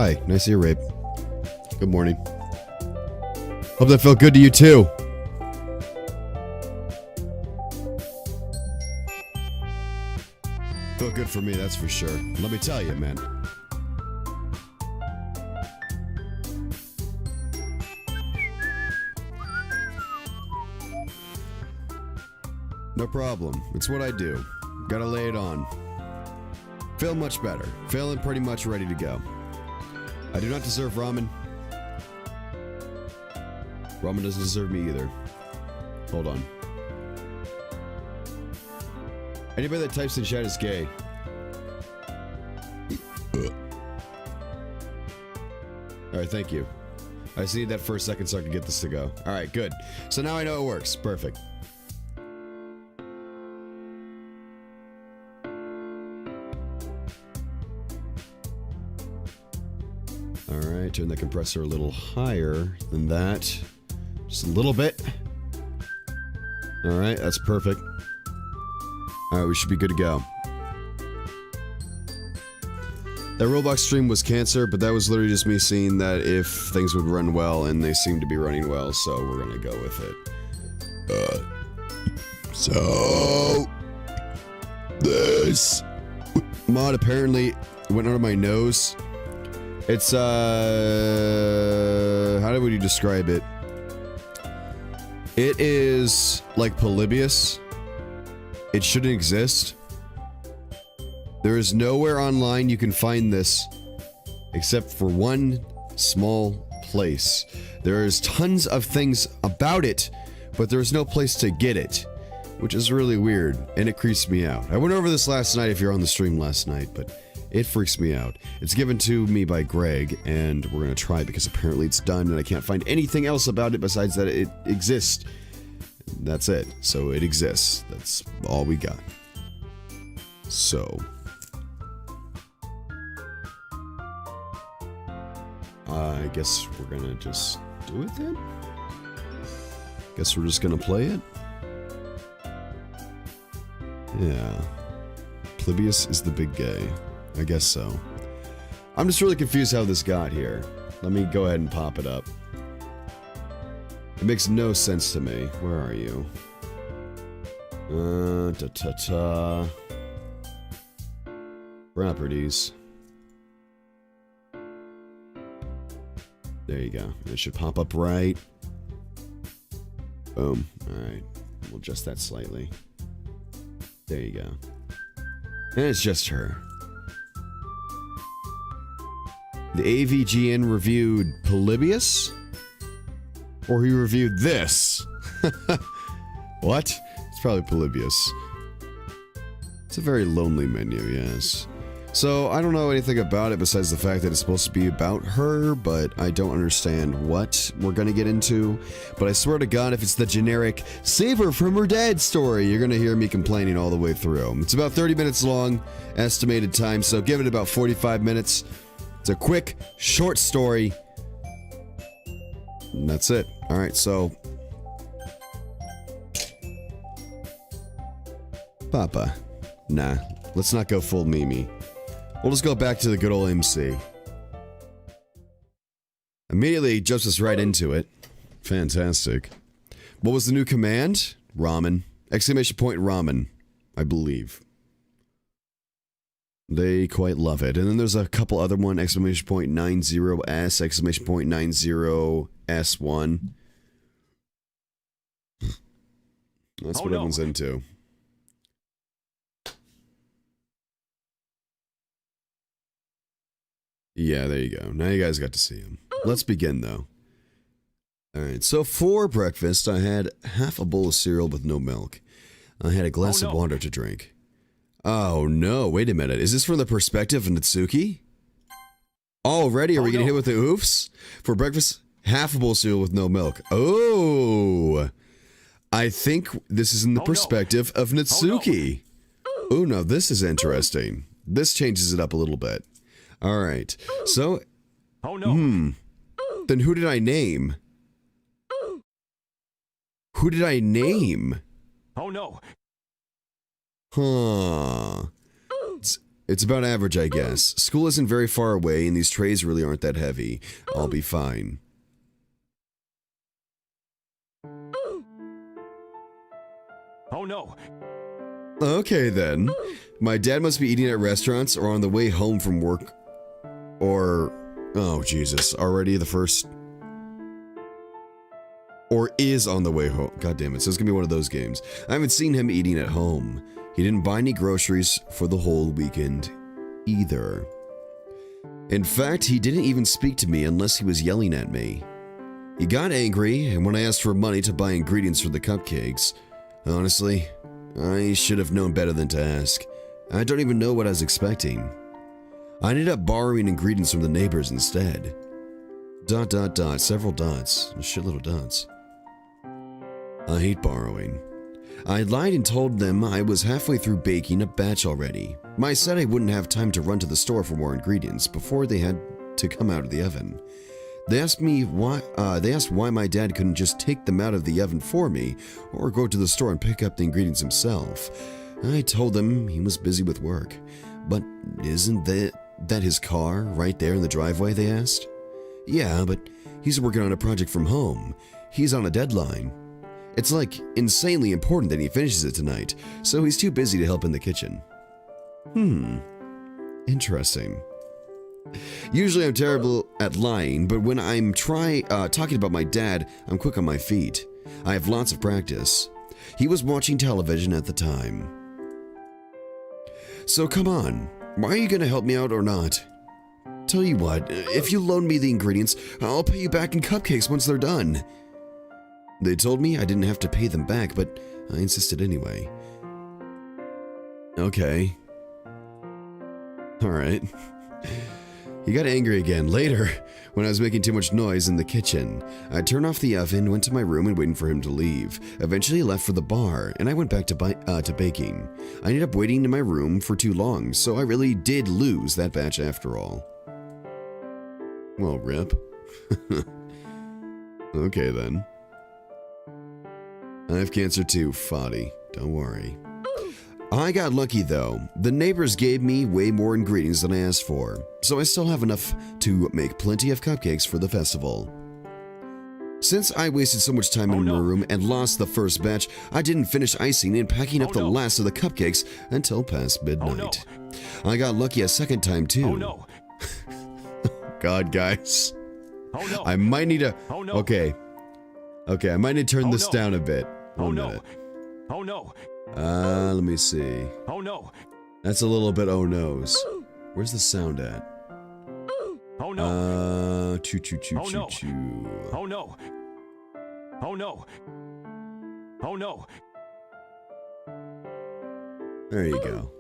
hi. Nice to hear, Rape. Good morning. Hope that felt good to you, too. Felt good for me, that's for sure. Let me tell you, man. No problem. It's what I do. Gotta lay it on. Feel much better. Feeling pretty much ready to go. I do not deserve ramen. Ramen doesn't deserve me either. Hold on. Anybody that types in chat is gay. Alright, thank you. I just need that for a second so I can get this to go. Alright, good. So now I know it works. Perfect. Alright, turn the compressor a little higher than that. Just a little bit. Alright, that's perfect. Alright, we should be good to go. That Roblox stream was cancer, but that was literally just me seeing that if things would run well, and they seem to be running well, so we're gonna go with it. So... This... mod apparently went under my nose. It's, how would you describe it? It is like Polybius. It shouldn't exist. There is nowhere online you can find this except for one small place. There's tons of things about it, but there's no place to get it, which is really weird, and it creeps me out. I went over this last night if you're on the stream last night, but it freaks me out. It's given to me by Greg, and we're gonna try it because apparently it's done, and I can't find anything else about it besides that it exists. That's it. So it exists. That's all we got. So... I guess we're gonna just do it then? Guess we're just gonna play it? Yeah. Polybius is the big gay. I guess so. I'm just really confused how this got here. Let me go ahead and pop it up. It makes no sense to me. Where are you? Properties. There you go. It should pop up right. Boom. Alright. We'll adjust that slightly. There you go. And it's just her. The AVGN reviewed Polybius? Or he reviewed this? What? It's probably Polybius. It's a very lonely menu, yes. So, I don't know anything about it besides the fact that it's supposed to be about her, but I don't understand what we're gonna get into. But I swear to God, if it's the generic save her from her dad story, you're gonna hear me complaining all the way through. It's about 30 minutes long, estimated time, so give it about 45 minutes. It's a quick, short story. And that's it. Alright, so... Papa. Nah, let's not go full Mimi. We'll just go back to the good old MC. Immediately jumps us right into it. Fantastic. What was the new command? Ramen. Exclamation point ramen, I believe. They quite love it. And then there's a couple other one, exclamation point 90S, exclamation point 90S1. That's what everyone's into. Yeah, there you go. Now you guys got to see him. Let's begin, though. Alright, so for breakfast, I had half a bowl of cereal with no milk. I had a glass of water to drink. Oh no, wait a minute. Is this from the perspective of Natsuki? Already, are we gonna hit with the oofs? For breakfast, half a bowl of cereal with no milk. Oh! I think this is in the perspective of Natsuki. Oh no, this is interesting. This changes it up a little bit. Alright, so... Then who did I name? Who did I name? Oh no. Huh. It's about average, I guess. School isn't very far away, and these trays really aren't that heavy. I'll be fine. Oh no. Okay then. My dad must be eating at restaurants or on the way home from work. Or... oh, Jesus. Already the first... or is on the way home. God damn it. So it's gonna be one of those games. I haven't seen him eating at home. He didn't buy any groceries for the whole weekend either. In fact, he didn't even speak to me unless he was yelling at me. He got angry, and when I asked for money to buy ingredients for the cupcakes, honestly, I should have known better than to ask. I don't even know what I was expecting. I ended up borrowing ingredients from the neighbors instead. ... several dots. A shitload of dots. I hate borrowing. I lied and told them I was halfway through baking a batch already. I said I wouldn't have time to run to the store for more ingredients before they had to come out of the oven. They asked why my dad couldn't just take them out of the oven for me or go to the store and pick up the ingredients himself. I told them he was busy with work. But isn't that his car right there in the driveway, they asked? Yeah, but he's working on a project from home. He's on a deadline. It's like insanely important that he finishes it tonight, so he's too busy to help in the kitchen. Interesting. Usually I'm terrible at lying, but when I'm talking about my dad, I'm quick on my feet. I have lots of practice. He was watching television at the time. So come on, are you gonna help me out or not? Tell you what, if you loan me the ingredients, I'll pay you back in cupcakes once they're done. They told me I didn't have to pay them back, but I insisted anyway. Okay. Alright. He got angry again later when I was making too much noise in the kitchen. I turned off the oven, went to my room and waited for him to leave. Eventually he left for the bar, and I went back to baking. I ended up waiting in my room for too long, so I really did lose that batch after all. Well, rip. Okay then. I have cancer too, Foddy. Don't worry. I got lucky though. The neighbors gave me way more ingredients than I asked for, so I still have enough to make plenty of cupcakes for the festival. Since I wasted so much time in my room and lost the first batch, I didn't finish icing and packing up the last of the cupcakes until past midnight. I got lucky a second time too. God, guys. I might need to... Okay, I might need to turn this down a bit. One minute. Let me see. That's a little bit oh no's. Where's the sound at? Choo choo choo choo choo. There you go.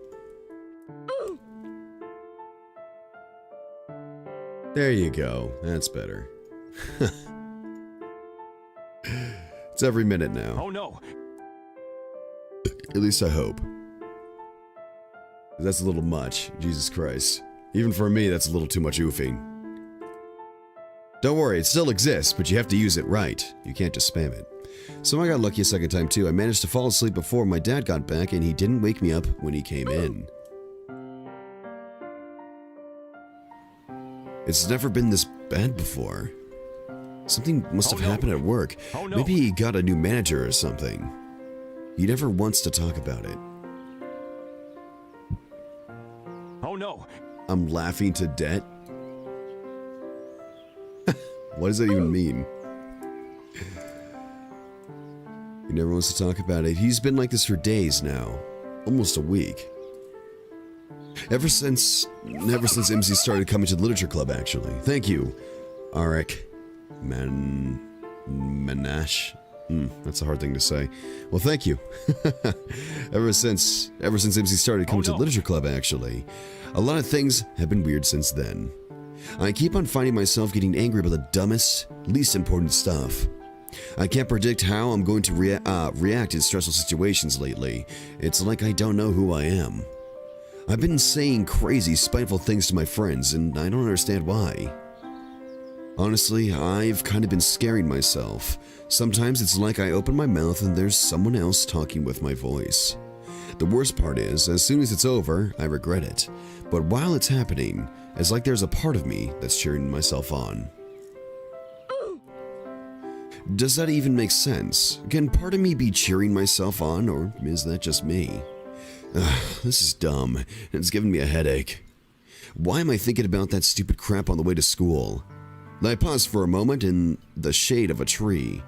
There you go. That's better. It's every minute now. At least I hope. That's a little much. Jesus Christ. Even for me, that's a little too much oofing. Don't worry, it still exists, but you have to use it right. You can't just spam it. So I got lucky a second time too. I managed to fall asleep before my dad got back, and he didn't wake me up when he came in. It's never been this bad before. Something must have happened at work. Maybe he got a new manager or something. He never wants to talk about it. I'm laughing to debt? What does that even mean? He never wants to talk about it. He's been like this for days now. Almost a week. Ever since MC started coming to the literature club, actually. Thank you, Arik Manash. That's a hard thing to say. Well, thank you. Ever since MC started coming to the literature club, actually. A lot of things have been weird since then. I keep on finding myself getting angry about the dumbest, least important stuff. I can't predict how I'm going to react in stressful situations lately. It's like I don't know who I am. I've been saying crazy, spiteful things to my friends, and I don't understand why. Honestly, I've kind of been scaring myself. Sometimes it's like I open my mouth and there's someone else talking with my voice. The worst part is, as soon as it's over, I regret it. But while it's happening, it's like there's a part of me that's cheering myself on. Does that even make sense? Can part of me be cheering myself on, or is that just me? This is dumb, and it's giving me a headache. Why am I thinking about that stupid crap on the way to school? I paused for a moment in the shade of a tree.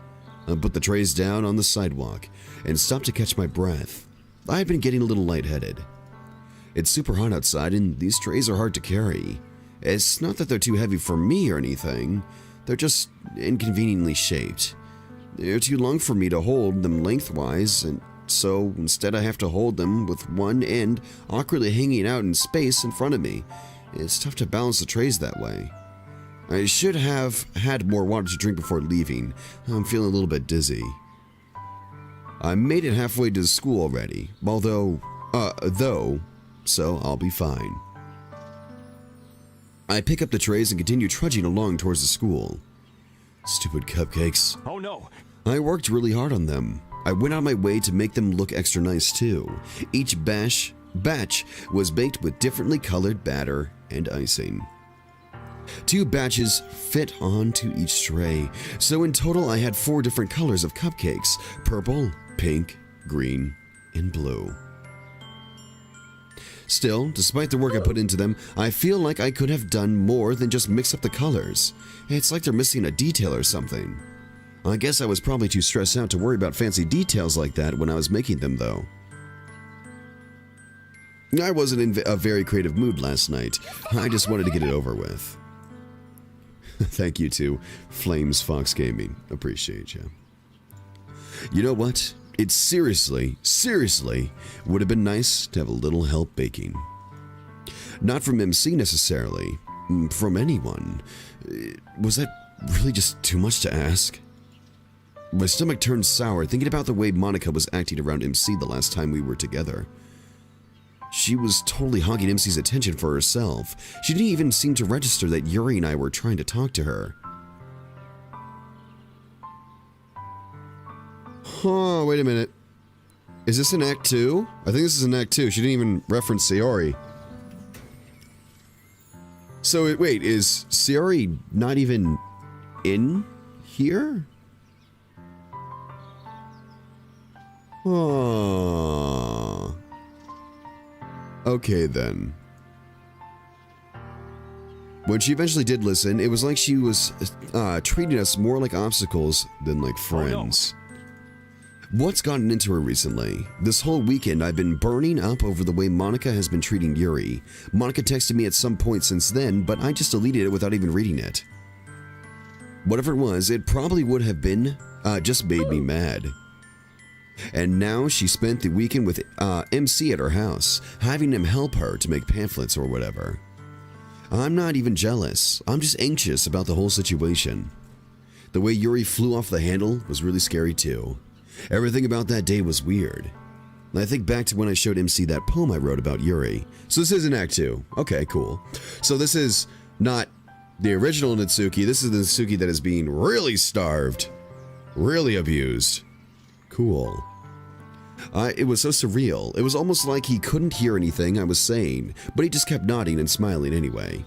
I put the trays down on the sidewalk and stopped to catch my breath. I had been getting a little lightheaded. It's super hot outside and these trays are hard to carry. It's not that they're too heavy for me or anything, they're just inconveniently shaped. They're too long for me to hold them lengthwise, and so instead I have to hold them with one end awkwardly hanging out in space in front of me. It's tough to balance the trays that way. I should have had more water to drink before leaving. I'm feeling a little bit dizzy. I made it halfway to school already, so I'll be fine. I pick up the trays and continue trudging along towards the school. Stupid cupcakes. Oh no. I worked really hard on them. I went out of my way to make them look extra nice too. Each batch was baked with differently colored batter and icing. 2 batches fit onto each tray, so in total I had 4 different colors of cupcakes: purple, pink, green, and blue. Still, despite the work I put into them, I feel like I could have done more than just mix up the colors. It's like they're missing a detail or something. I guess I was probably too stressed out to worry about fancy details like that when I was making them, though. I wasn't in a very creative mood last night. I just wanted to get it over with. Thank you to Flames Fox Gaming. Appreciate you. You know what? It seriously would have been nice to have a little help baking. Not from MC necessarily, from anyone. Was that really just too much to ask? My stomach turned sour thinking about the way Monica was acting around MC the last time we were together. She was totally hogging MC's attention for herself. She didn't even seem to register that Yuri and I were trying to talk to her. Oh, wait a minute. Is this in Act 2? I think this is in Act 2. She didn't even reference Sayori. So, wait, is Sayori not even in here? Oh. Okay, then. When she eventually did listen, it was like she was treating us more like obstacles than like friends. Oh, no. What's gotten into her recently? This whole weekend I've been burning up over the way Monica has been treating Yuri. Monica texted me at some point since then, but I just deleted it without even reading it. Whatever it was, it probably would have been just made me mad. And now she spent the weekend with MC at her house, having him help her to make pamphlets or whatever. I'm not even jealous, I'm just anxious about the whole situation. The way Yuri flew off the handle was really scary too. Everything about that day was weird. I think back to when I showed MC that poem I wrote about Yuri. So this is in Act 2. Okay, cool. So this is not the original Natsuki, this is the Natsuki that is being really starved, really abused. Cool. It was so surreal. It was almost like he couldn't hear anything I was saying, but he just kept nodding and smiling anyway.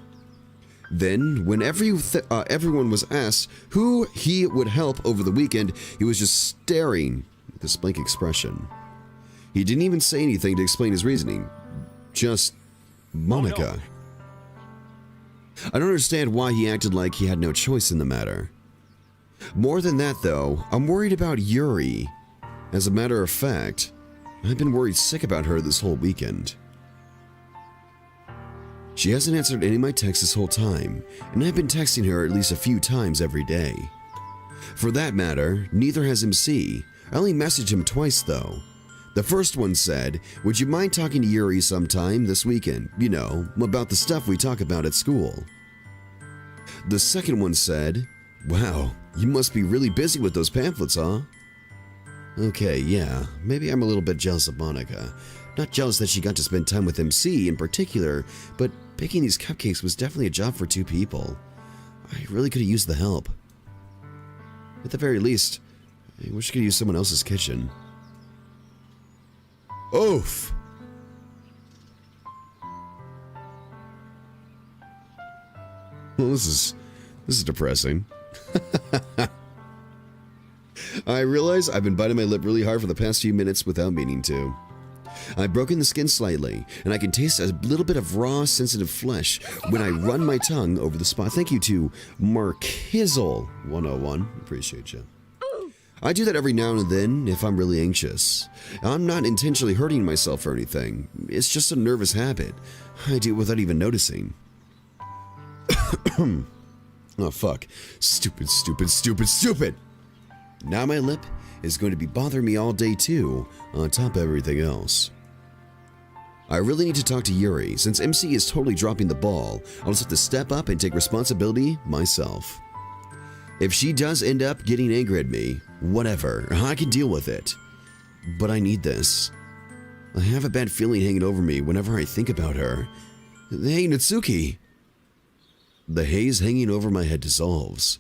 Then, when everyone was asked who he would help over the weekend, he was just staring with this blank expression. He didn't even say anything to explain his reasoning. Just Monica. Oh, no. I don't understand why he acted like he had no choice in the matter. More than that, though, I'm worried about Yuri. As a matter of fact, I've been worried sick about her this whole weekend. She hasn't answered any of my texts this whole time, and I've been texting her at least a few times every day. For that matter, neither has MC. I only messaged him twice though. The first one said, "Would you mind talking to Yuri sometime this weekend? You know, about the stuff we talk about at school." The second one said, "Wow, you must be really busy with those pamphlets, huh?" Okay, yeah, maybe I'm a little bit jealous of Monica. Not jealous that she got to spend time with MC in particular, but baking these cupcakes was definitely a job for 2 people. I really could have used the help. At the very least, I wish I could use someone else's kitchen. Oof. Well, this is depressing. I realize I've been biting my lip really hard for the past few minutes without meaning to. I've broken the skin slightly, and I can taste a little bit of raw, sensitive flesh when I run my tongue over the spot. Thank you to Markizzle101. Appreciate you. I do that every now and then if I'm really anxious. I'm not intentionally hurting myself or anything. It's just a nervous habit. I do it without even noticing. Oh, fuck. Stupid, stupid, stupid, stupid! Now my lip is going to be bothering me all day too, on top of everything else. I really need to talk to Yuri. Since MC is totally dropping the ball, I'll just have to step up and take responsibility myself. If she does end up getting angry at me, whatever, I can deal with it. But I need this. I have a bad feeling hanging over me whenever I think about her. Hey, Natsuki! The haze hanging over my head dissolves.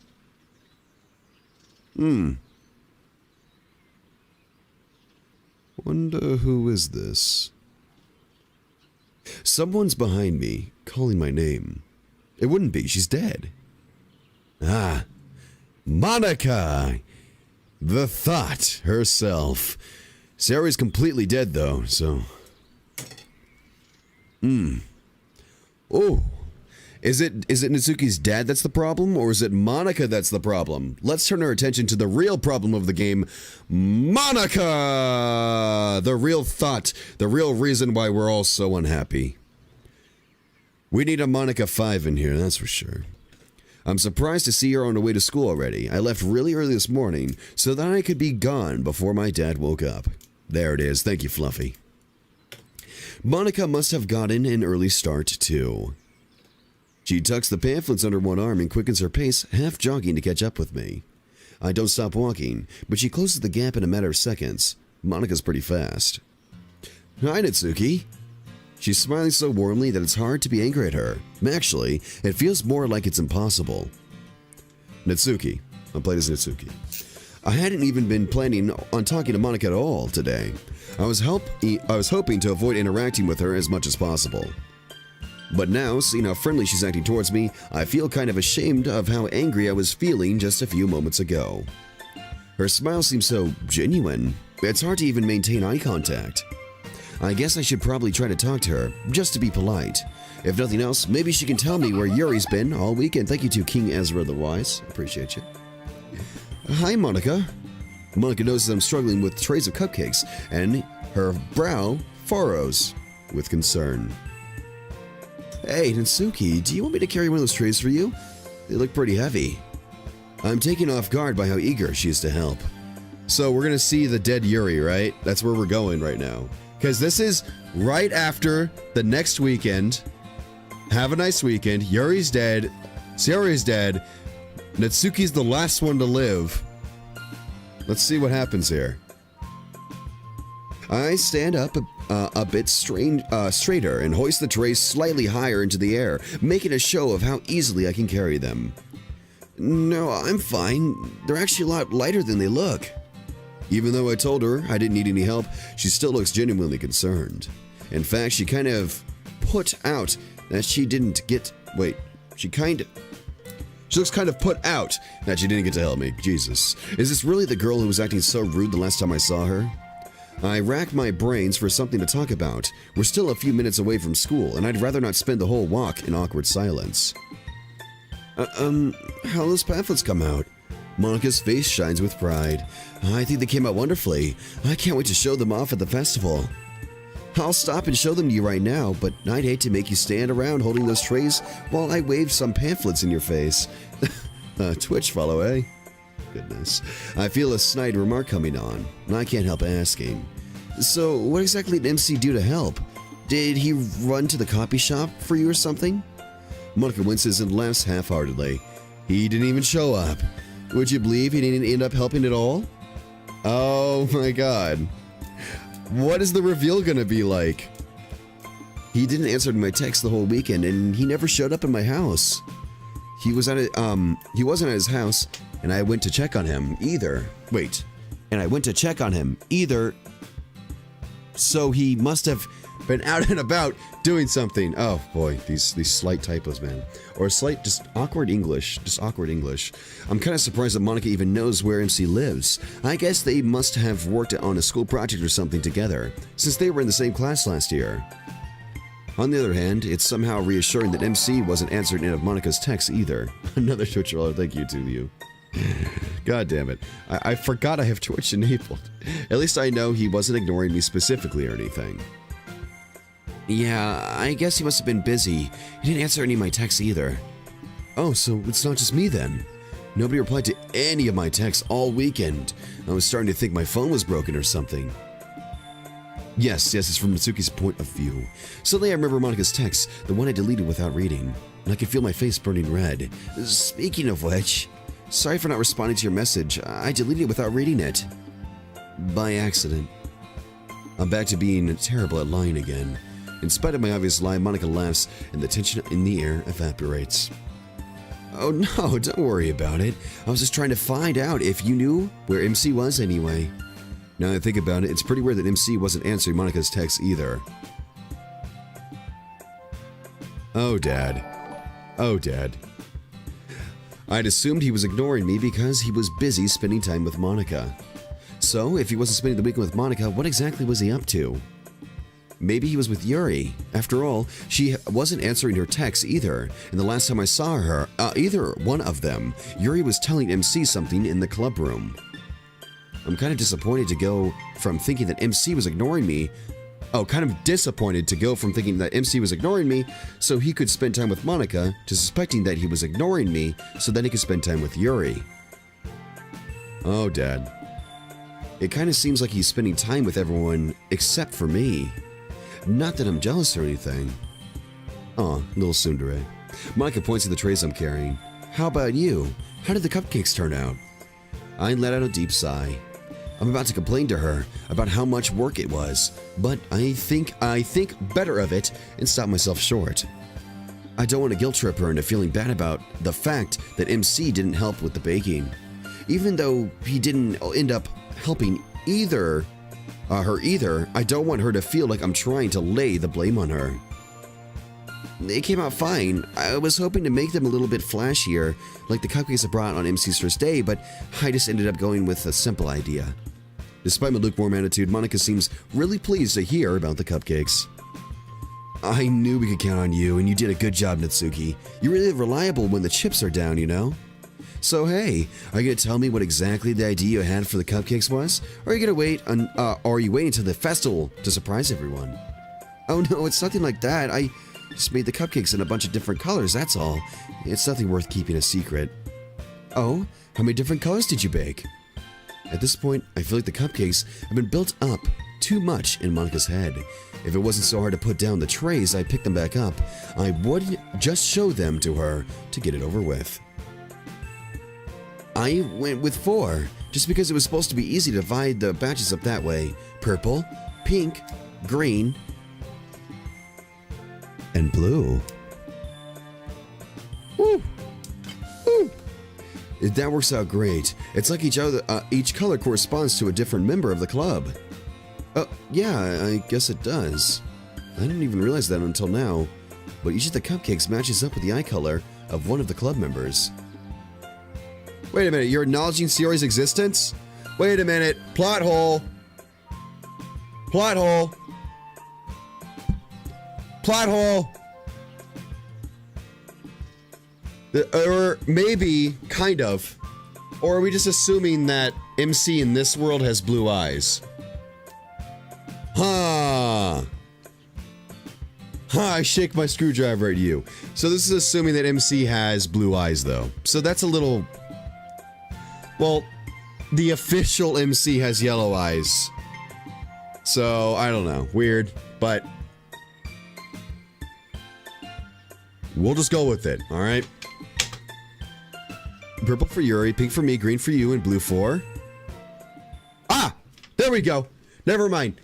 Wonder who is this? Someone's behind me, calling my name. It wouldn't be, she's dead. Ah, Monica! The thought herself. Sarah's completely dead though, so... Oh. Is it Natsuki's dad that's the problem, or is it Monica that's the problem? Let's turn our attention to the real problem of the game, Monica! The real thought, the real reason why we're all so unhappy. We need a Monica 5 in here, that's for sure. I'm surprised to see her on the way to school already. I left really early this morning so that I could be gone before my dad woke up. There it is, thank you, Fluffy. Monica must have gotten an early start, too. She tucks the pamphlets under one arm and quickens her pace, half jogging to catch up with me. I don't stop walking, but she closes the gap in a matter of seconds. Monica's pretty fast. Hi, Natsuki. She's smiling so warmly that it's hard to be angry at her. Actually, it feels more like it's impossible. Natsuki. I'm playing as Natsuki. I hadn't even been planning on talking to Monica at all today. I was hoping to avoid interacting with her as much as possible. But now, seeing how friendly she's acting towards me, I feel kind of ashamed of how angry I was feeling just a few moments ago. Her smile seems so genuine, it's hard to even maintain eye contact. I guess I should probably try to talk to her, just to be polite. If nothing else, maybe she can tell me where Yuri's been all weekend. Thank you to King Ezra the Wise. Appreciate you. Hi, Monica. Monica notices I'm struggling with trays of cupcakes, and her brow furrows with concern. Hey, Natsuki, do you want me to carry one of those trays for you? They look pretty heavy. I'm taken off guard by how eager she is to help. So we're gonna see the dead Yuri, right? That's where we're going right now. Because this is right after the next weekend. Have a nice weekend. Yuri's dead. Sayori's dead. Natsuki's the last one to live. Let's see what happens here. I stand up a bit straighter and hoist the trays slightly higher into the air, making a show of how easily I can carry them. No, I'm fine. They're actually a lot lighter than they look. Even though I told her I didn't need any help, she still looks genuinely concerned. In fact, she kind of put out that she didn't get... Wait, she looks kind of put out that she didn't get to help me. Jesus. Is this really the girl who was acting so rude the last time I saw her? I rack my brains for something to talk about. We're still a few minutes away from school, and I'd rather not spend the whole walk in awkward silence. How those pamphlets come out? Monica's face shines with pride. I think they came out wonderfully. I can't wait to show them off at the festival. I'll stop and show them to you right now, but I'd hate to make you stand around holding those trays while I wave some pamphlets in your face. Twitch follow, eh? Goodness. I feel a snide remark coming on, and I can't help asking. So, what exactly did MC do to help? Did he run to the copy shop for you or something? Monica winces and laughs half-heartedly. He didn't even show up. Would you believe he didn't end up helping at all? Oh my god. What is the reveal gonna be like? He didn't answer my text the whole weekend, and he never showed up in my house. He wasn't at his house, and I went to check on him either. Wait. And I went to check on him either. So he must have been out and about doing something. Oh boy, these slight typos, man. Or slight, just awkward English. I'm kind of surprised that Monica even knows where MC lives. I guess they must have worked on a school project or something together, since they were in the same class last year. On the other hand, it's somehow reassuring that MC wasn't answering any of Monica's texts either. Another Twitch roller, thank you to you. God damn it. I forgot I have Twitch enabled. At least I know he wasn't ignoring me specifically or anything. Yeah, I guess he must have been busy. He didn't answer any of my texts either. Oh, so it's not just me then. Nobody replied to any of my texts all weekend. I was starting to think my phone was broken or something. Yes, it's from Natsuki's point of view. Suddenly I remember Monica's text, the one I deleted without reading, and I could feel my face burning red. Speaking of which, sorry for not responding to your message. I deleted it without reading it. By accident. I'm back to being terrible at lying again. In spite of my obvious lie, Monica laughs, and the tension in the air evaporates. Oh no, don't worry about it. I was just trying to find out if you knew where MC was anyway. Now that I think about it, it's pretty weird that MC wasn't answering Monica's texts either. Oh, Dad. Oh, Dad. I'd assumed he was ignoring me because he was busy spending time with Monica. So, if he wasn't spending the weekend with Monica, what exactly was he up to? Maybe he was with Yuri. After all, she wasn't answering her texts either, and the last time I saw her, either one of them, Yuri was telling MC something in the club room. I'm kind of disappointed to go from thinking that MC was ignoring me. Oh, kind of disappointed to go from thinking that MC was ignoring me so he could spend time with Monica to suspecting that he was ignoring me so then he could spend time with Yuri. Oh, Dad. It kind of seems like he's spending time with everyone except for me. Not that I'm jealous or anything. Aw, little tsundere. Monica points to the trays I'm carrying. How about you? How did the cupcakes turn out? I let out a deep sigh. I'm about to complain to her about how much work it was, but I think better of it and stop myself short. I don't want to guilt trip her into feeling bad about the fact that MC didn't help with the baking. Even though he didn't end up helping her either, I don't want her to feel like I'm trying to lay the blame on her. It came out fine. I was hoping to make them a little bit flashier, like the cupcakes I brought on MC's first day, but I just ended up going with a simple idea. Despite my lukewarm attitude, Monica seems really pleased to hear about the cupcakes. I knew we could count on you, and you did a good job, Natsuki. You're really reliable when the chips are down, you know? So hey, are you gonna tell me what exactly the idea you had for the cupcakes was? Or are you gonna wait or are you waiting until the festival to surprise everyone? Oh no, it's nothing like that. I just made the cupcakes in a bunch of different colors, that's all. It's nothing worth keeping a secret. Oh, how many different colors did you bake? At this point, I feel like the cupcakes have been built up too much in Monica's head. If it wasn't so hard to put down the trays, I'd pick them back up. I would just show them to her to get it over with. I went with 4, just because it was supposed to be easy to divide the batches up that way. Purple, pink, green, and blue. Woo! Woo! That works out great. It's like each color corresponds to a different member of the club. Yeah, I guess it does. I didn't even realize that until now, but each of the cupcakes matches up with the eye color of one of the club members. Wait a minute, you're acknowledging Sayori's existence? Wait a minute, plot hole. Plot hole. Plot hole. Or maybe, kind of. Or are we just assuming that MC in this world has blue eyes? Huh. I shake my screwdriver at you. So this is assuming that MC has blue eyes, though. So that's a little... Well, the official MC has yellow eyes. So, I don't know. Weird, but... We'll just go with it, alright? Purple for Yuri, pink for me, green for you, and blue for... Ah! There we go! Never mind.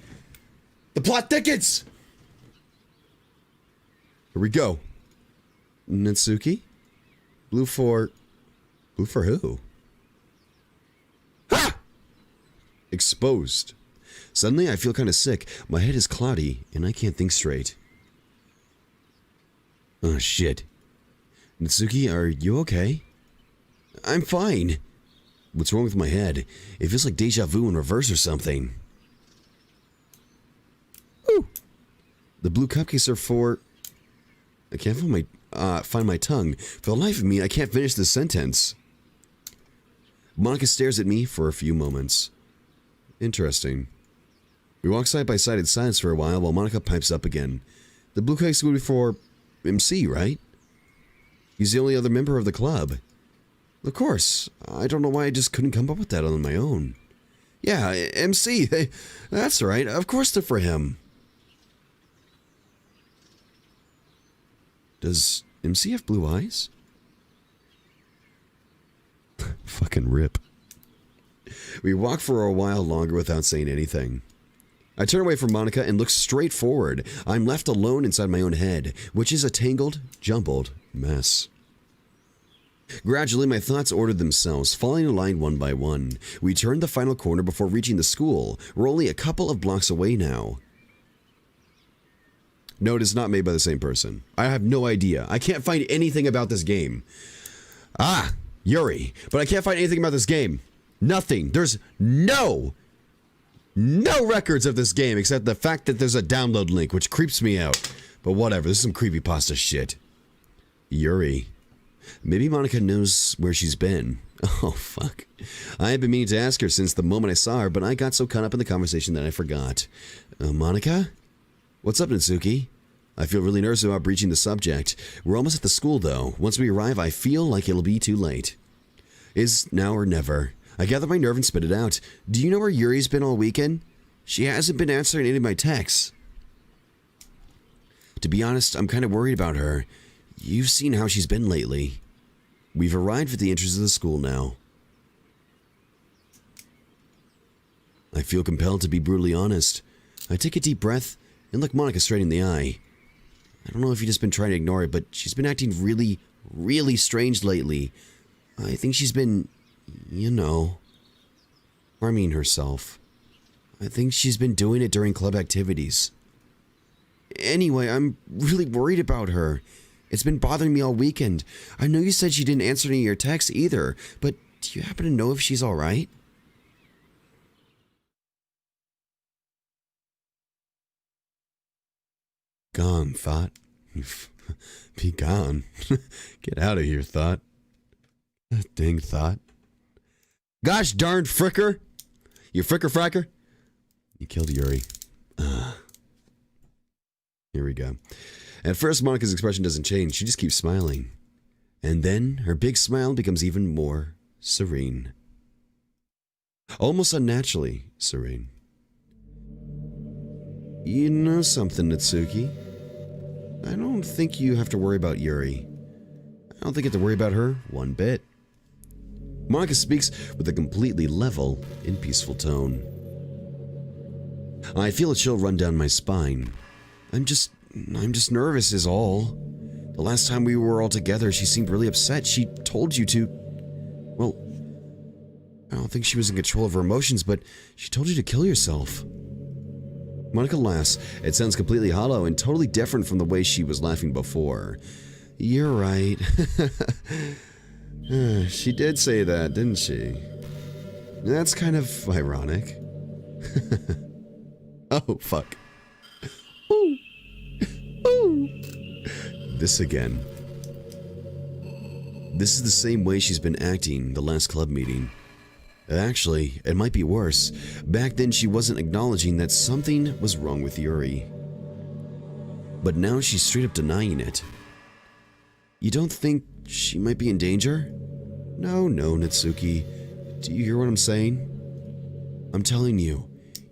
The plot thickens! Here we go. Natsuki? Blue for... Blue for who? Ha! Exposed. Suddenly, I feel kind of sick. My head is cloudy, and I can't think straight. Oh, shit. Natsuki, are you okay? I'm fine. What's wrong with my head? It feels like deja vu in reverse or something. Ooh. The blue cupcakes are for... I can't find my tongue. For the life of me, I can't finish this sentence. Monica stares at me for a few moments. Interesting. We walk side by side in silence for a while Monica pipes up again. The blue cupcakes would be for MC, right? He's the only other member of the club. Of course. I don't know why I just couldn't come up with that on my own. Yeah, MC. That's right. Of course they're for him. Does MC have blue eyes? Fucking rip. We walk for a while longer without saying anything. I turn away from Monica and look straight forward. I'm left alone inside my own head, which is a tangled, jumbled mess. Gradually, my thoughts ordered themselves, falling in line one by one. We turned the final corner before reaching the school. We're only a couple of blocks away now. No, it is not made by the same person. I have no idea. I can't find anything about this game. Ah, Yuri. But I can't find anything about this game. Nothing. There's no records of this game except the fact that there's a download link, which creeps me out. But whatever, this is some creepypasta shit. Yuri. Maybe Monica knows where she's been. Oh, fuck. I have been meaning to ask her since the moment I saw her, but I got so caught up in the conversation that I forgot. Monica? What's up, Natsuki? I feel really nervous about breaching the subject. We're almost at the school, though. Once we arrive, I feel like it'll be too late. Is now or never. I gather my nerve and spit it out. Do you know where Yuri's been all weekend? She hasn't been answering any of my texts. To be honest, I'm kind of worried about her. You've seen how she's been lately. We've arrived at the entrance of the school now. I feel compelled to be brutally honest. I take a deep breath and look Monica straight in the eye. I don't know if you've just been trying to ignore it, but she's been acting really, really strange lately. I think she's been, you know, harming herself. I think she's been doing it during club activities. Anyway, I'm really worried about her. It's been bothering me all weekend. I know you said she didn't answer any of your texts either, but do you happen to know if she's alright? Gone, thought. Be gone. Get out of here, thought. Dang thought. Gosh darn fricker! You fricker fracker? You killed Yuri. Here we go. At first, Monica's expression doesn't change. She just keeps smiling. And then, her big smile becomes even more serene. Almost unnaturally serene. You know something, Natsuki? I don't think you have to worry about Yuri. I don't think you have to worry about her one bit. Monica speaks with a completely level and peaceful tone. I feel a chill run down my spine. I'm just nervous is all. The last time we were all together, she seemed really upset. She told you to... Well, I don't think she was in control of her emotions, but she told you to kill yourself. Monica laughs. It sounds completely hollow and totally different from the way she was laughing before. You're right. She did say that, didn't she? That's kind of ironic. Oh, fuck. Ooh. Ooh. This again. This is the same way she's been acting the last club meeting. Actually, it might be worse. Back then she wasn't acknowledging that something was wrong with Yuri. But now she's straight up denying it. You don't think she might be in danger? No, Natsuki. Do you hear what I'm saying? I'm telling you,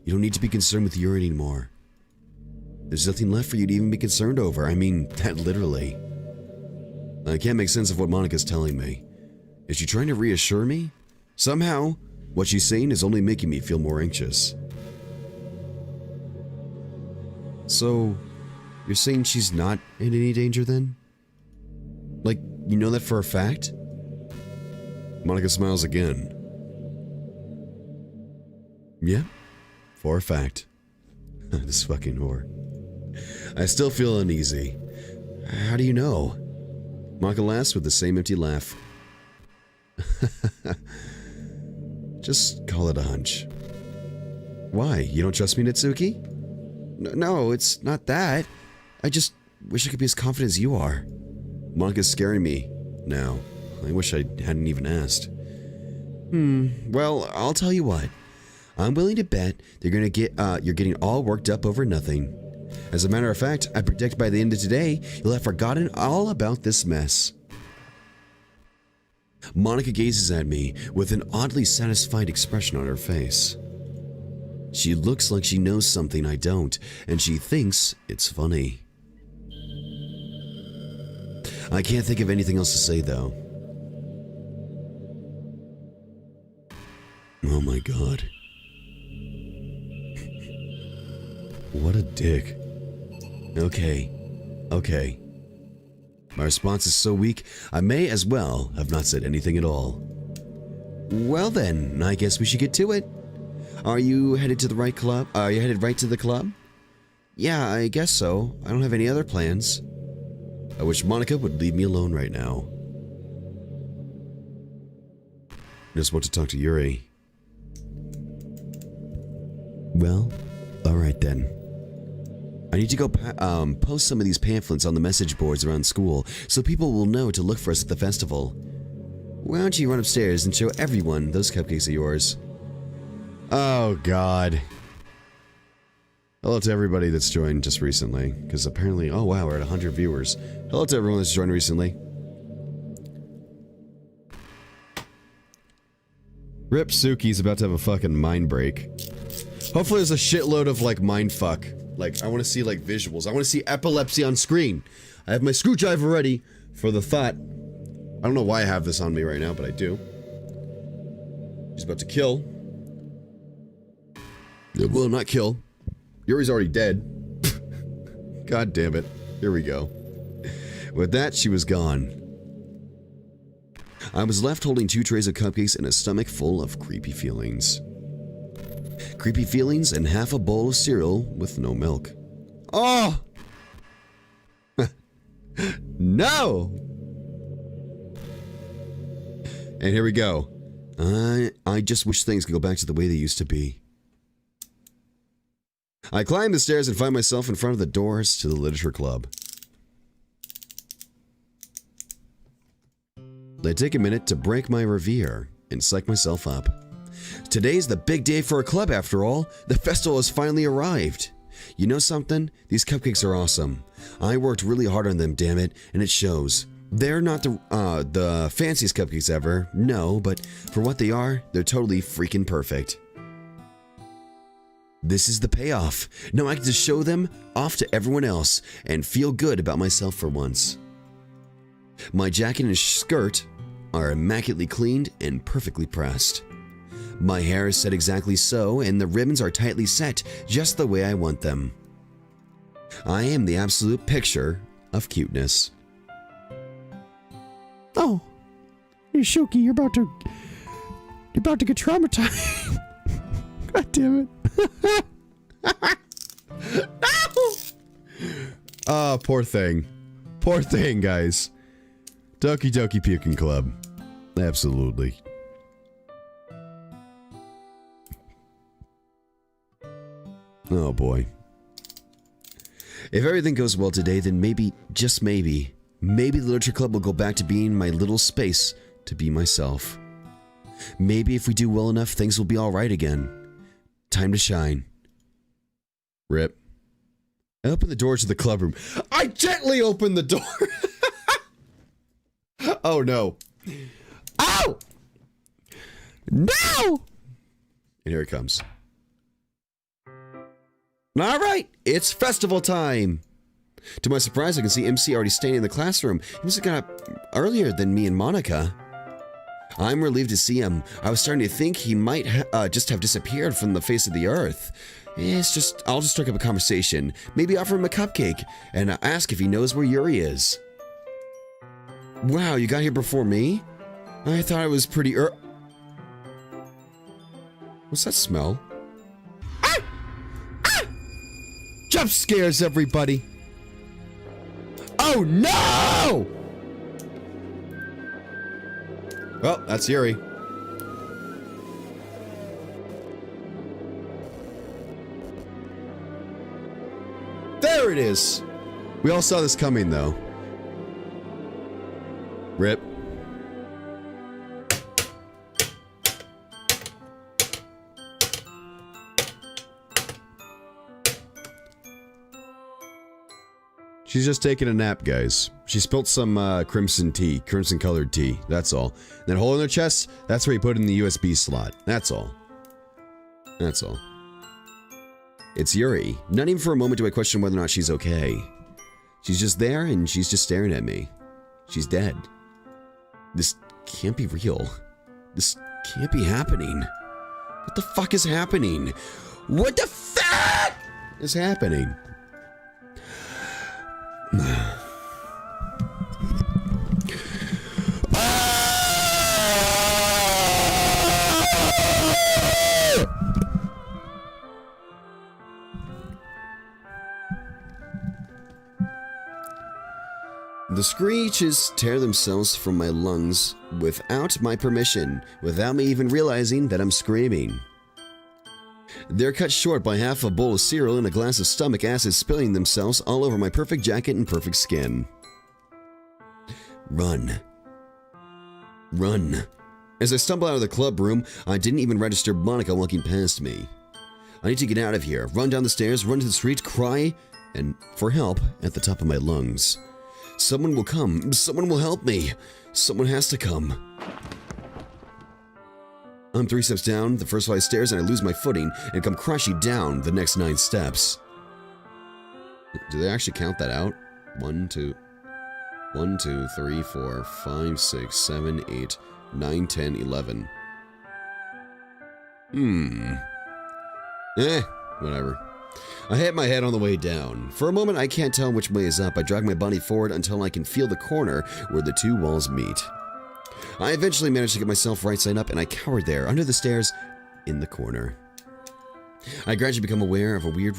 you don't need to be concerned with Yuri anymore. There's nothing left for you to even be concerned over. I mean, that literally. I can't make sense of what Monica's telling me. Is she trying to reassure me? Somehow, what she's saying is only making me feel more anxious. So, you're saying she's not in any danger then? Like, you know that for a fact? Monica smiles again. Yeah, For a fact. This fucking whore. I still feel uneasy. How do you know? Monica laughs with the same empty laugh. Just call it a hunch. Why? You don't trust me, Natsuki? No, it's not that. I just wish I could be as confident as you are. Monica's scaring me now. I wish I hadn't even asked. Well, I'll tell you what. I'm willing to bet you're getting all worked up over nothing. As a matter of fact, I predict by the end of today, you'll have forgotten all about this mess. Monica gazes at me with an oddly satisfied expression on her face. She looks like she knows something I don't, and she thinks it's funny. I can't think of anything else to say, though. Oh my god. What a dick. Okay. My response is so weak, I may as well have not said anything at all. Well then, I guess we should get to it. Are you headed to the right club? Are you headed right to the club? Yeah, I guess so. I don't have any other plans. I wish Monica would leave me alone right now. I just want to talk to Yuri. Well, alright then. I need to go post some of these pamphlets on the message boards around school so people will know to look for us at the festival. Why don't you run upstairs and show everyone those cupcakes of yours? Oh god. Hello to everybody that's joined just recently, because apparently, oh wow, we're at 100 viewers. Hello to everyone that's joined recently. Rip Suki's about to have a fucking mind break. Hopefully there's a shitload of like mindfuck. Like, I want to see like visuals. I want to see epilepsy on screen. I have my screwdriver ready for the thought. I don't know why I have this on me right now, but I do. He's about to kill. Well, not kill. Yuri's already dead. God damn it. Here we go. With that, she was gone. I was left holding 2 trays of cupcakes and a stomach full of creepy feelings. Creepy feelings and half a bowl of cereal with no milk. Oh! No! And here we go. I just wish things could go back to the way they used to be. I climb the stairs and find myself in front of the doors to the literature club. I take a minute to break my reverie and psych myself up. Today's the big day for a club after all. The festival has finally arrived. You know something? These cupcakes are awesome. I worked really hard on them, damn it, and it shows. They're not the fanciest cupcakes ever, no, but for what they are, they're totally freaking perfect. This is the payoff. Now I can just show them off to everyone else and feel good about myself for once. My jacket and skirt are immaculately cleaned and perfectly pressed. My hair is set exactly so, and the ribbons are tightly set just the way I want them. I am the absolute picture of cuteness. Oh, hey Shoki, you're about to get traumatized. God damn it. No! Oh, poor thing. Poor thing, guys. Doki Doki Puking Club. Absolutely. Oh boy. If everything goes well today, then maybe, just maybe the literature club will go back to being my little space to be myself. Maybe if we do well enough, things will be alright again. Time to shine. Rip. I open the door to the club room. I gently open the door! Oh no. Ow! No! And here it comes. Alright, it's festival time! To my surprise, I can see MC already standing in the classroom. He must have got up earlier than me and Monica. I'm relieved to see him. I was starting to think he might just have disappeared from the face of the earth. I'll just strike up a conversation. Maybe offer him a cupcake and ask if he knows where Yuri is. Wow, you got here before me? I thought it was pretty What's that smell? Ah! Jump scares, everybody. Oh, no! Well, that's Yuri. There it is! We all saw this coming, though. Rip. She's just taking a nap, guys. She spilt some crimson colored tea, that's all. That hole in her chest, that's where you put in the USB slot. That's all. That's all. It's Yuri. Not even for a moment do I question whether or not she's okay. She's just there and she's just staring at me. She's dead. This can't be real. This can't be happening. What the fuck is happening? What the fuck is happening? The screeches tear themselves from my lungs without my permission, without me even realizing that I'm screaming. They're cut short by half a bowl of cereal and a glass of stomach acid spilling themselves all over my perfect jacket and perfect skin. Run. Run. As I stumble out of the club room, I didn't even register Monica walking past me. I need to get out of here, run down the stairs, run to the street, cry, and for help at the top of my lungs. Someone will come. Someone will help me. Someone has to come. I'm 3 steps down the first 5 stairs and I lose my footing and come crashing down the next 9 steps. Do they actually count that out? 1, 2, 3, 4, 5, 6, 7, 8, 9, 10, 11. Whatever. I hit my head on the way down. For a moment, I can't tell which way is up. I drag my body forward until I can feel the corner where the 2 walls meet. I eventually managed to get myself right side up, and I cowered there, under the stairs, in the corner. I gradually become aware of a weird,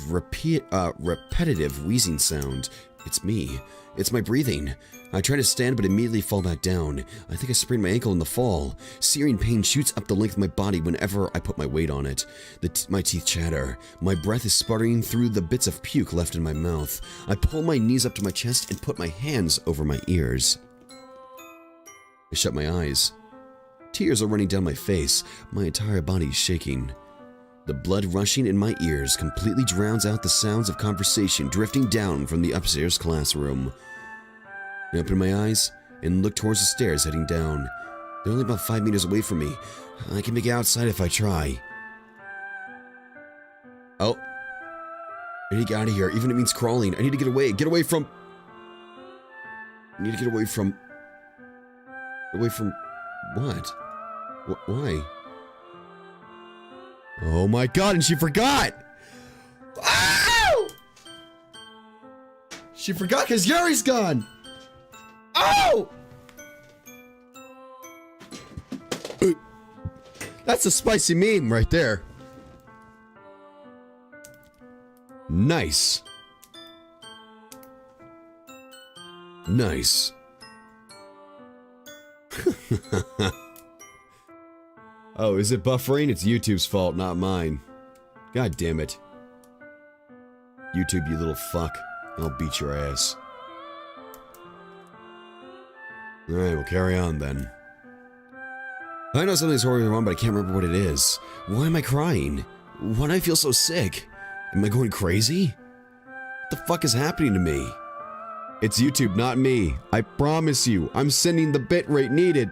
repetitive wheezing sound. It's me. It's my breathing. I try to stand, but immediately fall back down. I think I sprained my ankle in the fall. Searing pain shoots up the length of my body whenever I put my weight on it. My teeth chatter. My breath is sputtering through the bits of puke left in my mouth. I pull my knees up to my chest and put my hands over my ears. I shut my eyes. Tears are running down my face. My entire body is shaking. The blood rushing in my ears completely drowns out the sounds of conversation drifting down from the upstairs classroom. I open my eyes and look towards the stairs heading down. They're only about 5 meters away from me. I can make it outside if I try. Oh. I need to get out of here, even if it means crawling. I need to get away. Get away from... I need to get away from... Away from... what? Why? Oh my god, and she forgot! Ow! She forgot because Yuri's gone! Oh! That's a spicy meme right there. Nice. Nice. Oh, is it buffering? It's YouTube's fault, not mine. God damn it. YouTube, you little fuck. I'll beat your ass. Alright, we'll carry on then. I know something's horribly wrong, but I can't remember what it is. Why am I crying? Why do I feel so sick? Am I going crazy? What the fuck is happening to me? It's YouTube, not me. I promise you, I'm sending the bitrate needed.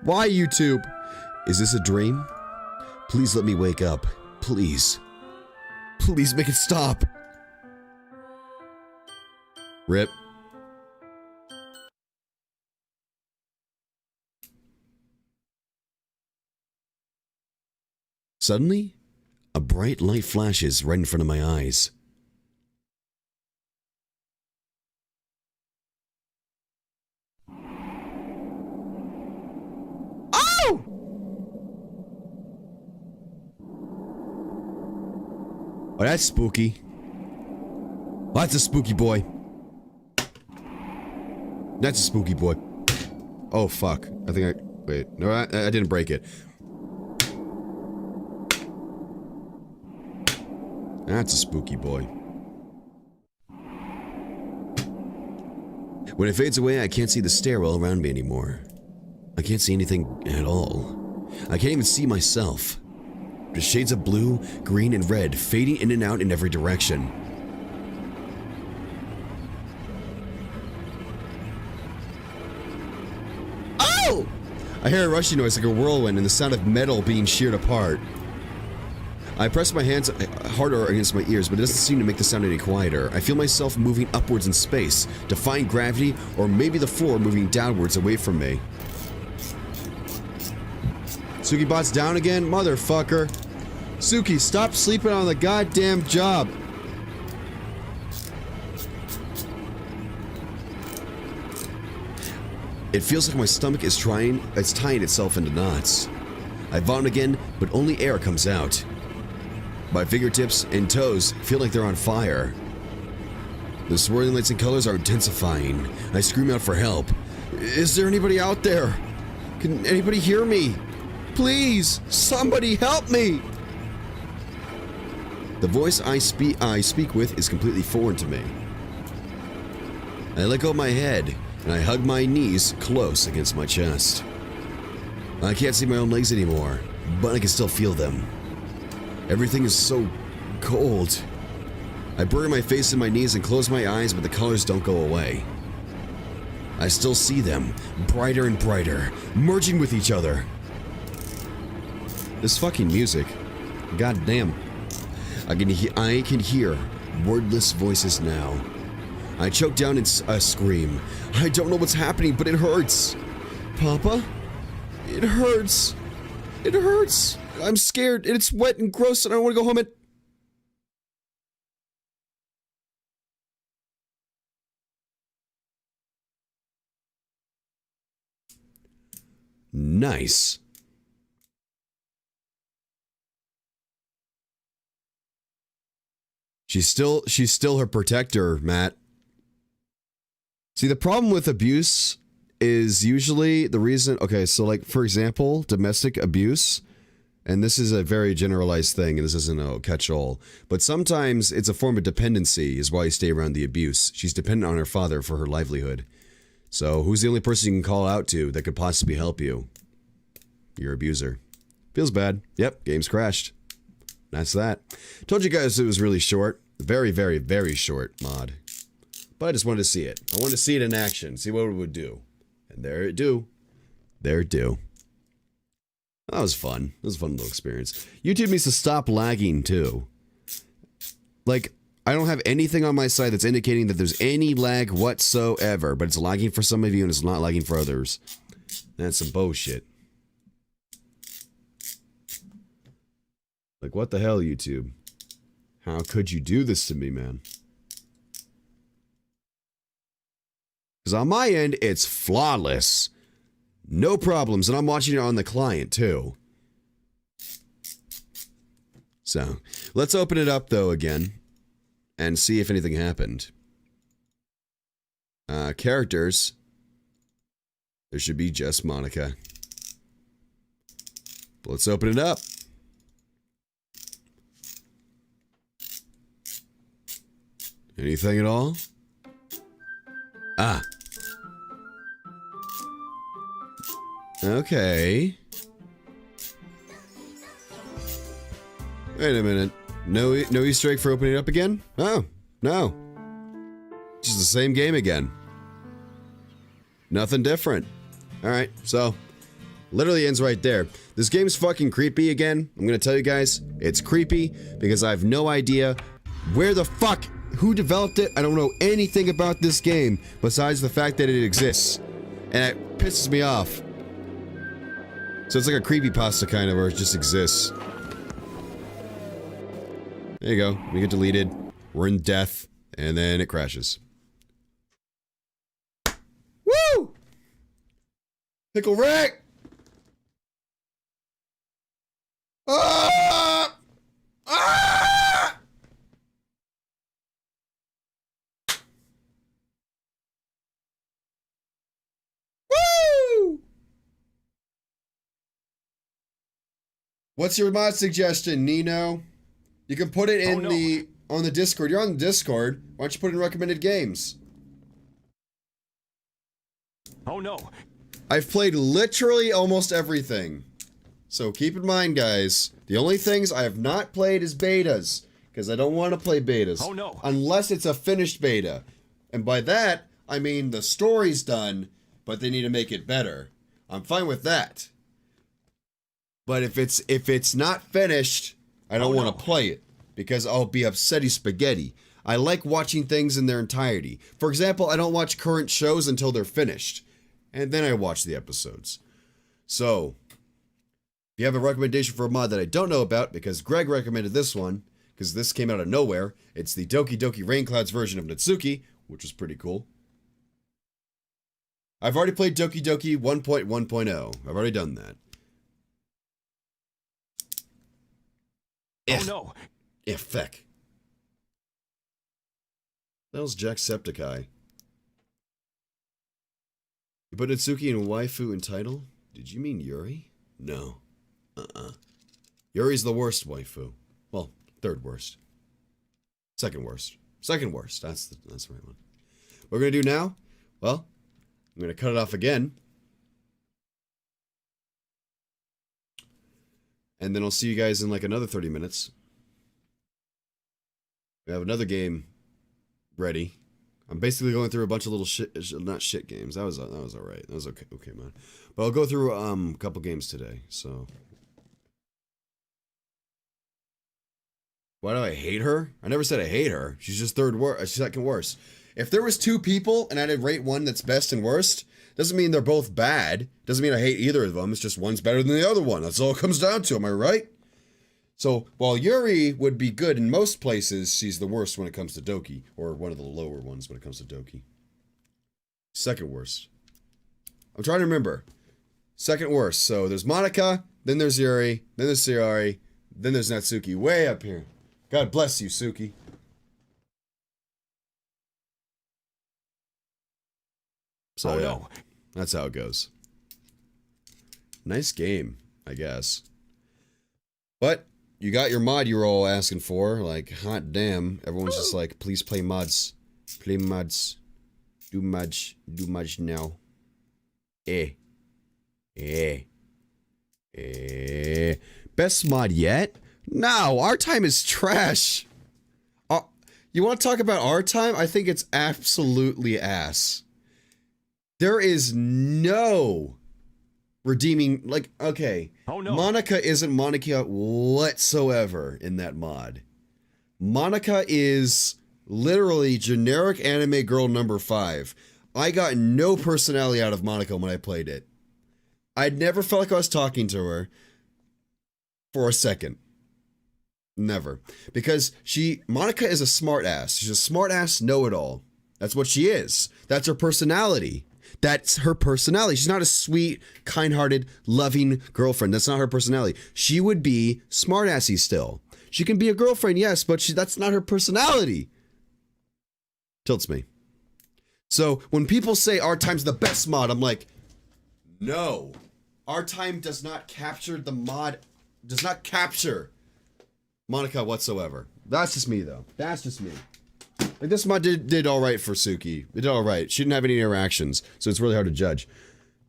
Why, YouTube? Is this a dream? Please let me wake up. Please. Please make it stop. Rip. Suddenly, a bright light flashes right in front of my eyes. Oh! Oh, that's spooky. That's a spooky boy. That's a spooky boy. Oh, fuck. I think I... Wait. No, I didn't break it. That's a spooky boy. When it fades away, I can't see the stairwell around me anymore. I can't see anything at all. I can't even see myself. Just shades of blue, green, and red fading in and out in every direction. Oh! I hear a rushing noise like a whirlwind and the sound of metal being sheared apart. I press my hands harder against my ears, but it doesn't seem to make the sound any quieter. I feel myself moving upwards in space, defying gravity, or maybe the floor moving downwards away from me. SukiBot's down again? Motherfucker. Suki, stop sleeping on the goddamn job. It feels like my stomach is tying itself into knots. I vomit again, but only air comes out. My fingertips and toes feel like they're on fire. The swirling lights and colors are intensifying. I scream out for help. Is there anybody out there? Can anybody hear me? Please, somebody help me! The voice I speak with is completely foreign to me. I let go of my head, and I hug my knees close against my chest. I can't see my own legs anymore, but I can still feel them. Everything is so cold. I bury my face in my knees and close my eyes, but the colors don't go away. I still see them, brighter and brighter, merging with each other. This fucking music. God damn. I can hear wordless voices now. I choke down and scream. I don't know what's happening, but it hurts. Papa? It hurts. It hurts. I'm scared, and it's wet and gross, and I want to go home and... Nice. She's still her protector, Matt. See, the problem with abuse is usually the reason... Okay, so like, for example, domestic abuse... And this is a very generalized thing, and this isn't a catch-all. But sometimes it's a form of dependency is why you stay around the abuse. She's dependent on her father for her livelihood. So who's the only person you can call out to that could possibly help you? Your abuser. Feels bad. Yep, game's crashed. That's that. Told you guys it was really short. Very, very, very short mod. But I just wanted to see it. I wanted to see it in action, see what it would do. And there it do. There it do. That was fun. It was a fun little experience. YouTube needs to stop lagging, too. Like, I don't have anything on my side that's indicating that there's any lag whatsoever, but it's lagging for some of you and it's not lagging for others. That's some bullshit. Like, what the hell, YouTube? How could you do this to me, man? Because on my end, it's flawless. No problems, and I'm watching it on the client, too. So, let's open it up, though, again, and see if anything happened. Characters. There should be just Monica. Let's open it up. Anything at all? Ah. Okay. Wait a minute. No Easter egg for opening it up again? Oh, no. Just the same game again. Nothing different. Alright, so literally ends right there. This game's fucking creepy again. I'm gonna tell you guys, it's creepy because I have no idea where the fuck, who developed it. I don't know anything about this game besides the fact that it exists. And it pisses me off. So it's like a creepypasta kind of where it just exists. There you go. We get deleted. We're in death. And then it crashes. Woo! Pickle Rick! Ah! Ah! What's your mod suggestion, Nino? You can put it in on the Discord. You're on the Discord. Why don't you put it in recommended games? Oh no. I've played literally almost everything. So keep in mind, guys, the only things I have not played is betas. Because I don't want to play betas. Oh no. Unless it's a finished beta. And by that, I mean the story's done, but they need to make it better. I'm fine with that. But if it's not finished, I don't want to play it. Because I'll be upsetty spaghetti. I like watching things in their entirety. For example, I don't watch current shows until they're finished. And then I watch the episodes. So, if you have a recommendation for a mod that I don't know about, because Greg recommended this one, because this came out of nowhere, it's the Doki Doki Rainclouds version of Natsuki, which was pretty cool. I've already played Doki Doki 1.1.0. I've already done that. Oh no. Yeah, feck. That was Jacksepticeye. You put Natsuki in waifu in title? Did you mean Yuri? No. Yuri's the worst waifu. Well, third worst. Second worst. Second worst. That's the right one. What we're gonna do now? Well, I'm gonna cut it off again. And then I'll see you guys in like another 30 minutes. We have another game ready. I'm basically going through a bunch of little not shit games. That was alright. That was okay, man. But I'll go through a couple games today. So, why do I hate her? I never said I hate her. She's just second worst. If there was two people and I had to rate one that's best and worst, doesn't mean they're both bad. Doesn't mean I hate either of them. It's just one's better than the other one. That's all it comes down to. Am I right? So, while Yuri would be good in most places, she's the worst when it comes to Doki. Or one of the lower ones when it comes to Doki. Second worst. I'm trying to remember. Second worst. So, there's Monica, then there's Yuri, then there's Sayori, then there's Natsuki. Way up here. God bless you, Suki. So, yeah. That's how it goes. Nice game, I guess. But you got your mod you were all asking for. Like, hot damn. Everyone's just like, please play mods. Play mods. Do mods. Do mods now. Best mod yet? No, our time is trash. You want to talk about our time? I think it's absolutely ass. There is no redeeming, like, okay. Oh no. Monica isn't Monica whatsoever in that mod. Monica is literally generic anime girl number 5. I got no personality out of Monica when I played it. I never felt like I was talking to her for a second. Never. Because Monica is a smart ass. She's a smart ass know-it-all. That's what she is. That's her personality. That's her personality. She's not a sweet, kind-hearted, loving girlfriend. That's not her personality. She would be smart-assy still. She can be a girlfriend, yes, but that's not her personality. Tilts me. So when people say our time's the best mod, I'm like, no. Our time does not capture the mod, does not capture Monica whatsoever. That's just me, though. That's just me. Like, this mod did alright for Suki. It did alright. She didn't have any interactions, so it's really hard to judge.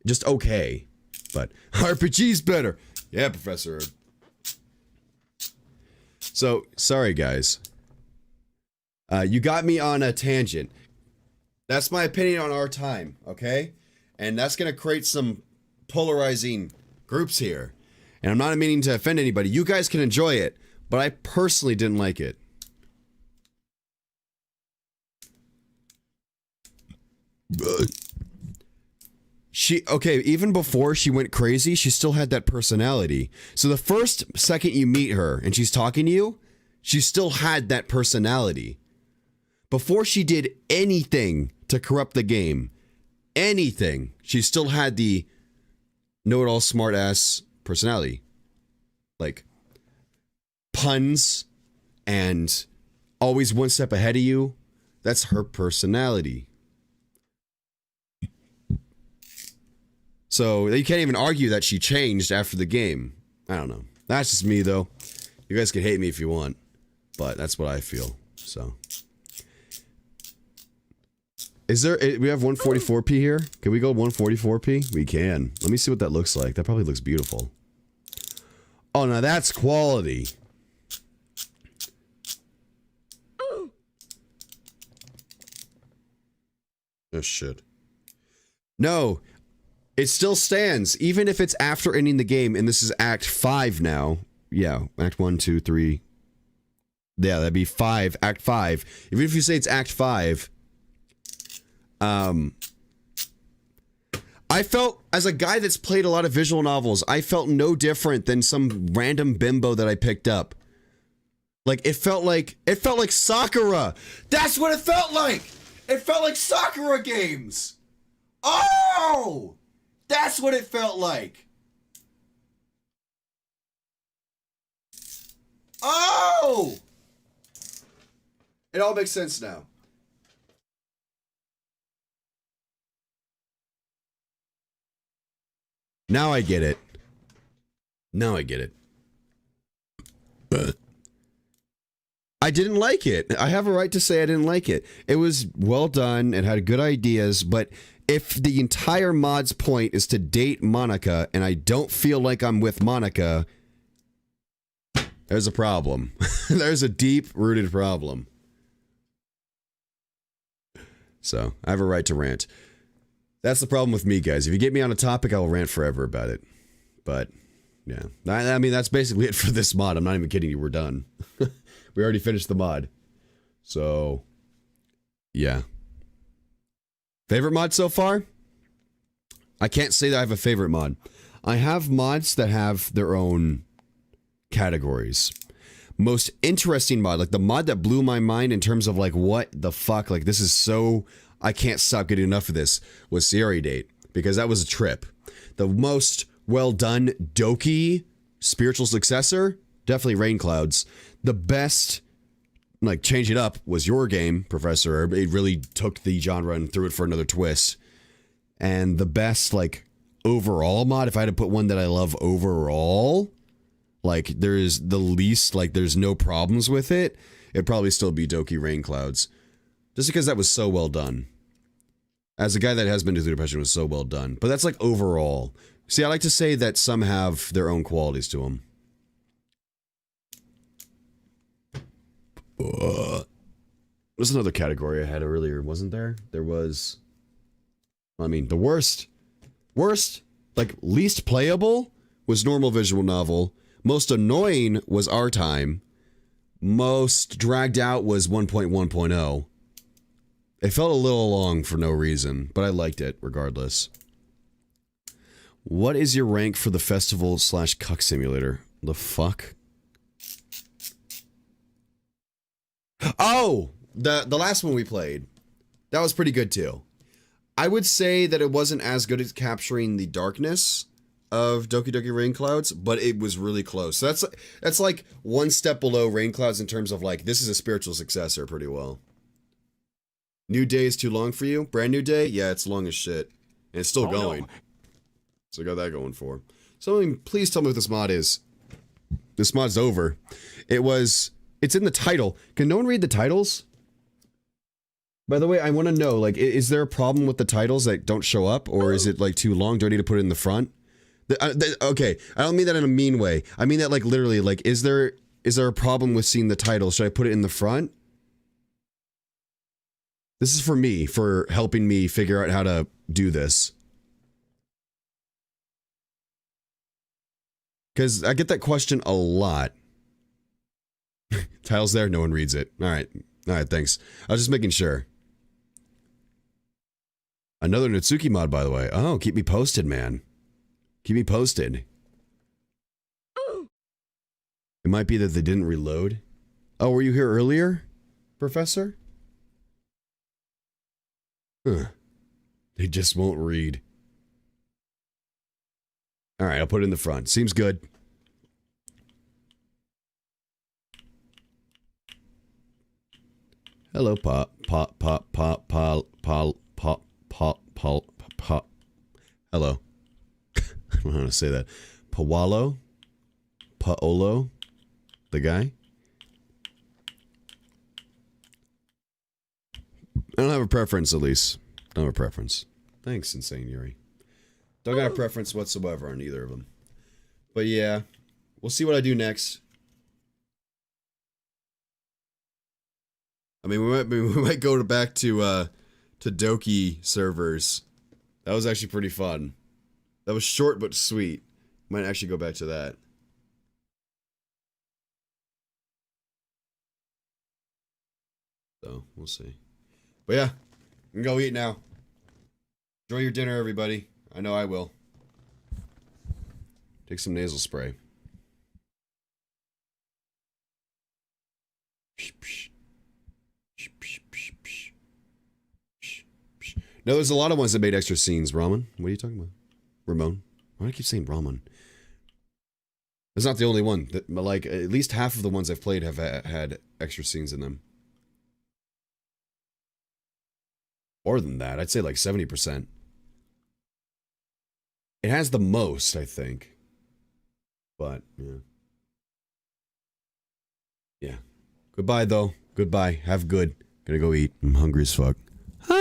Just okay. But RPG's better. Yeah, Professor. So, sorry guys. You got me on a tangent. That's my opinion on our time, okay? And that's gonna create some polarizing groups here. And I'm not meaning to offend anybody. You guys can enjoy it, but I personally didn't like it. Okay, even before she went crazy, she still had that personality. So the first second you meet her and she's talking to you, she still had that personality. Before she did anything to corrupt the game, anything, she still had the know-it-all smart-ass personality. Like, puns and always one step ahead of you. That's her personality. So you can't even argue that she changed after the game. I don't know. That's just me, though. You guys can hate me if you want, but that's what I feel, so. Is there, we have 144p here? Can we go 144p? We can. Let me see what that looks like. That probably looks beautiful. Oh, now that's quality. Oh, shit. No. It still stands, even if it's after ending the game, and this is Act 5 now. Yeah, Act 1, 2, 3. Yeah, that'd be 5, Act 5. Even if you say it's Act 5, I felt, as a guy that's played a lot of visual novels, I felt no different than some random bimbo that I picked up. Like, it felt like Sakura! That's what it felt like! It felt like Sakura games! Oh! That's what it felt like! Oh! It all makes sense now. Now I get it. Now I get it. I didn't like it. I have a right to say I didn't like it. It was well done. It had good ideas, but if the entire mod's point is to date Monica, and I don't feel like I'm with Monica, there's a problem. There's a deep-rooted problem. So, I have a right to rant. That's the problem with me, guys. If you get me on a topic, I will rant forever about it. But, yeah. I mean, that's basically it for this mod. I'm not even kidding you. We're done. We already finished the mod. So, yeah. Favorite mod so far? I can't say that I have a favorite mod. I have mods that have their own categories. Most interesting mod, like the mod that blew my mind in terms of like, what the fuck? Like, this is so... I can't stop getting enough of this, was Sierra Date, because that was a trip. The most well done Doki spiritual successor, definitely Rain Clouds. The best, like, change it up was your game, Professor Herb. It really took the genre and threw it for another twist. And the best, like, overall mod, if I had to put one that I love overall, like, there's the least, like, there's no problems with it, it'd probably still be Doki Rain Clouds. Just because that was so well done. As a guy that has been through depression, it was so well done. But that's like overall. See, I like to say that some have their own qualities to them. There's another category I had earlier, wasn't there? There was... I mean, the worst, like, least playable was normal visual novel. Most annoying was Our Time. Most dragged out was 1.1.0. It felt a little long for no reason, but I liked it regardless. What is your rank for the festival / cuck simulator? The fuck? Oh! The last one we played. That was pretty good too. I would say that it wasn't as good at capturing the darkness of Doki Doki Rain Clouds, but it was really close. So that's like one step below Rain Clouds in terms of like, this is a spiritual successor pretty well. New Day is too long for you? Brand New Day? Yeah, it's long as shit. And it's still going. No. So I got that going for. Someone, please tell me what this mod is. This mod's over. It's in the title. Can no one read the titles? By the way, I want to know, like, is there a problem with the titles that don't show up? Or is it, like, too long? Do I need to put it in the front? Okay, I don't mean that in a mean way. I mean that, like, literally, like, is there a problem with seeing the title? Should I put it in the front? This is for me, for helping me figure out how to do this. Because I get that question a lot. Title's there, no one reads it. Alright, thanks. I was just making sure. Another Natsuki mod, by the way. Oh, keep me posted, man. Keep me posted. It might be that they didn't reload. Oh, were you here earlier, Professor? Huh. They just won't read. Alright, I'll put it in the front. Seems good. Hello, pop. Hello. I don't know how to say that. Pawalo? Paolo? The guy? I don't have a preference, Elise. Don't have a preference. Thanks, Insane Yuri. Don't got a preference whatsoever on either of them. But yeah, we'll see what I do next. I mean, we might go back to Doki servers. That was actually pretty fun. That was short but sweet. Might actually go back to that. So, we'll see. But yeah, we can go eat now. Enjoy your dinner, everybody. I know I will. Take some nasal spray. No, there's a lot of ones that made extra scenes. Ramen? What are you talking about? Ramon? Why do I keep saying ramen? It's not the only one. Like, at least half of the ones I've played have had extra scenes in them. More than that. I'd say like 70%. It has the most, I think. But, yeah. Yeah. Goodbye, though. Goodbye. Have good. Gonna go eat. I'm hungry as fuck.